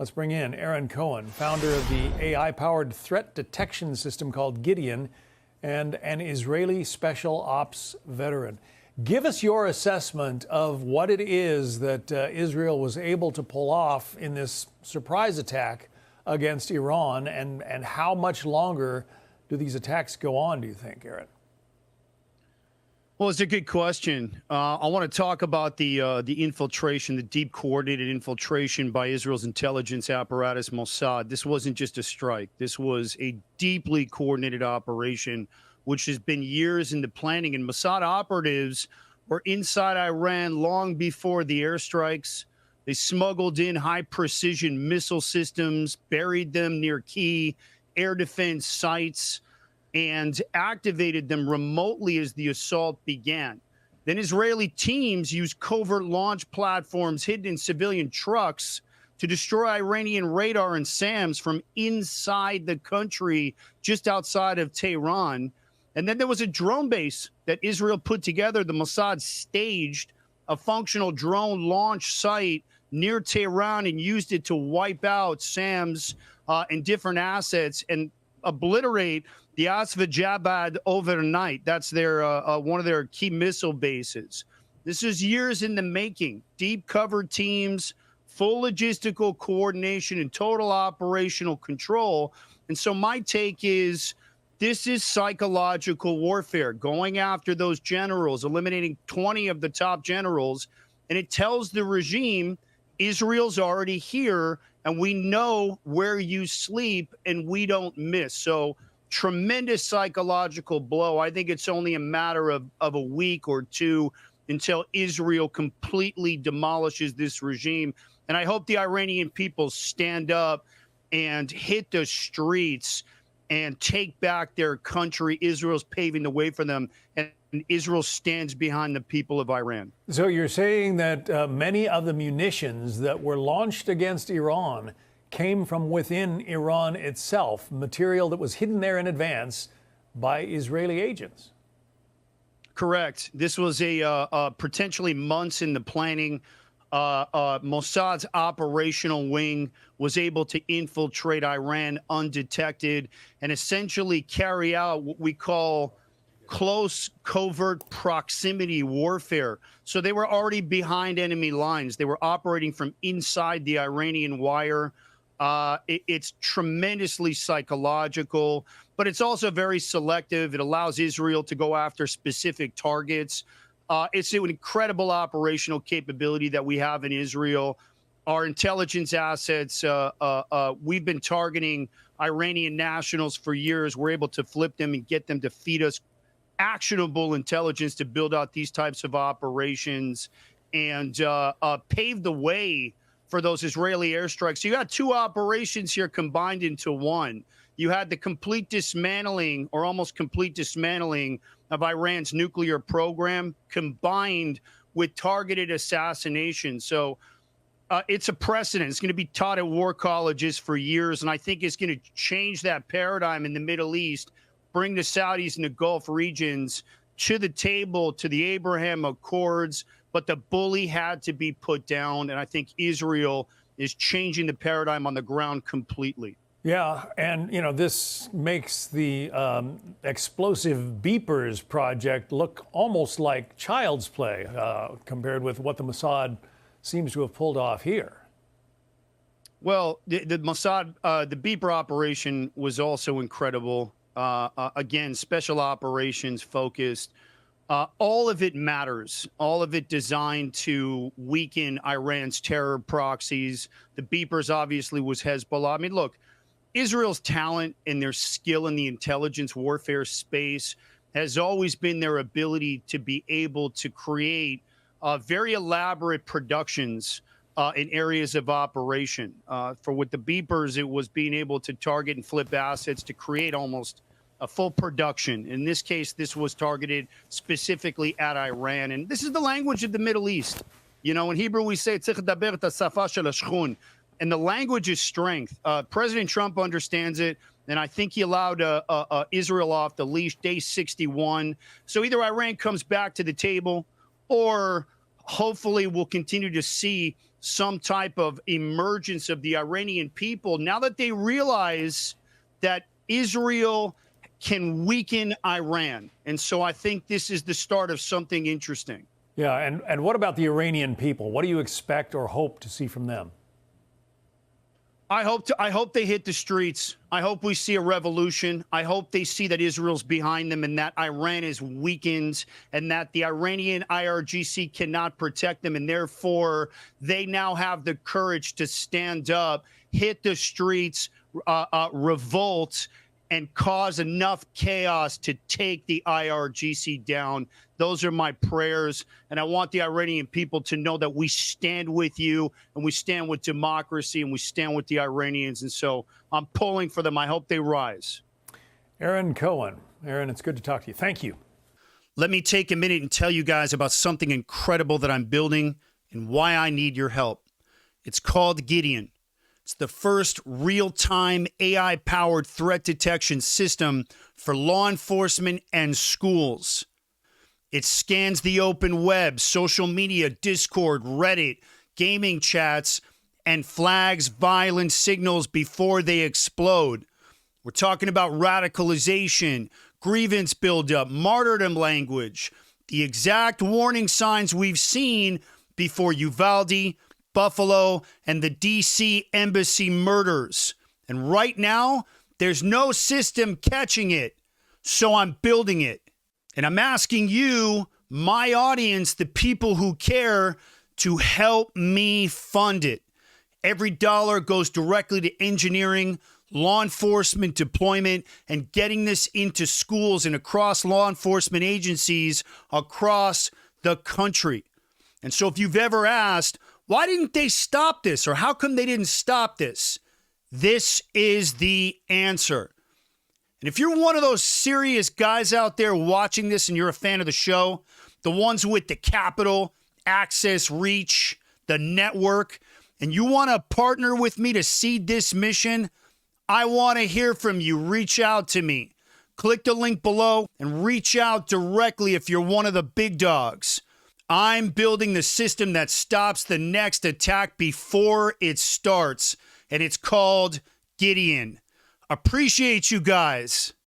Let's bring in Aaron Cohen, founder of the AI-powered threat detection system called Gideon and an Israeli special ops veteran. Give us your assessment of what it is that Israel was able to pull off in this surprise attack against Iran, and how much longer do these attacks go on, do you think, Aaron? Well, it's a good question. I want to talk about the infiltration, the deep coordinated infiltration by Israel's intelligence apparatus, Mossad. This wasn't just a strike. This was a deeply coordinated operation, which has been years in the planning. And Mossad operatives were inside Iran long before the airstrikes. They smuggled in high-precision missile systems, buried them near key air defense sites, and activated them remotely as the assault began. Then Israeli teams used covert launch platforms hidden in civilian trucks to destroy Iranian radar and SAMs from inside the country, just outside of Tehran. And then there was a drone base that Israel put together. The Mossad staged a functional drone launch site near Tehran and used it to wipe out SAMs and different assets and obliterate the Asfajabad overnight. That's their one of their key missile bases. This is years in the making. Deep cover teams, full logistical coordination, and total operational control. And so my take is this is psychological warfare, going after those generals, eliminating 20 of the top generals. And it tells the regime, Israel's already here, and we know where you sleep, and we don't miss. So tremendous psychological blow. I think it's only a matter of a week or two until Israel completely demolishes this regime. And I hope the Iranian people stand up and hit the streets and take back their country. Israel's paving the way for them, and Israel stands behind the people of Iran. So you're saying that many of the munitions that were launched against Iran came from within Iran itself, material that was hidden there in advance by Israeli agents? Correct. This was a potentially months in the planning. Mossad's operational wing was able to infiltrate Iran undetected and essentially carry out what we call close covert proximity warfare. So they were already behind enemy lines. They were operating from inside the Iranian wire. It's tremendously psychological, but it's also very selective. It allows Israel to go after specific targets. It's an incredible operational capability that we have in Israel. Our intelligence assets, we've been targeting Iranian nationals for years. We're able to flip them and get them to feed us actionable intelligence to build out these types of operations and pave the way for those Israeli airstrikes. So you got two operations here combined into one. You had the complete dismantling or almost complete dismantling of Iran's nuclear program combined with targeted assassination. So it's a precedent. It's going to be taught at war colleges for years, and I think it's going to change that paradigm in the Middle East, bring the Saudis and the Gulf regions to the table, to the Abraham Accords, but the bully had to be put down, and I think Israel is changing the paradigm on the ground completely. Yeah, and, you know, this makes the explosive beepers project look almost like child's play compared with what the Mossad seems to have pulled off here. Well, the Mossad, the beeper operation was also incredible. Again, special operations focused. All of it matters. All of it designed to weaken Iran's terror proxies. The beepers obviously was Hezbollah. I mean, look, Israel's talent and their skill in the intelligence warfare space has always been their ability to be able to create very elaborate productions in areas of operation. For with the beepers, it was being able to target and flip assets to create almost a full production. In this case, this was targeted specifically at Iran. And this is the language of the Middle East. You know, in Hebrew, we say, and the language is strength. President Trump understands it, and I think he allowed Israel off the leash day 61. So either Iran comes back to the table, or hopefully we'll continue to see some type of emergence of the Iranian people now that they realize that Israel can weaken Iran. And so I think this is the start of something interesting. Yeah, and what about the Iranian people? What do you expect or hope to see from them? I hope they hit the streets. I hope we see a revolution. I hope they see that Israel's behind them and that Iran is weakened and that the Iranian IRGC cannot protect them. And therefore, they now have the courage to stand up, hit the streets, revolt, and cause enough chaos to take the IRGC down. Those are my prayers. And I want the Iranian people to know that we stand with you and we stand with democracy and we stand with the Iranians. And so I'm pulling for them. I hope they rise. Aaron Cohen. Aaron, it's good to talk to you. Thank you. Let me take a minute and tell you guys about something incredible that I'm building and why I need your help. It's called Gideon. It's the first real-time AI-powered threat detection system for law enforcement and schools. It scans the open web, social media, Discord, Reddit, gaming chats, and flags violent signals before they explode. We're talking about radicalization, grievance buildup, martyrdom language, the exact warning signs we've seen before Uvalde, Buffalo, and the D.C. embassy murders. And right now, there's no system catching it. So I'm building it. And I'm asking you, my audience, the people who care, to help me fund it. Every dollar goes directly to engineering, law enforcement deployment, and getting this into schools and across law enforcement agencies across the country. And so if you've ever asked, why didn't they stop this? Or how come they didn't stop this? This is the answer. And if you're one of those serious guys out there watching this and you're a fan of the show, the ones with the capital, access, reach, the network, and you want to partner with me to seed this mission, I want to hear from you. Reach out to me. Click the link below and reach out directly if you're one of the big dogs. I'm building the system that stops the next attack before it starts, and it's called Gideon. Appreciate you guys.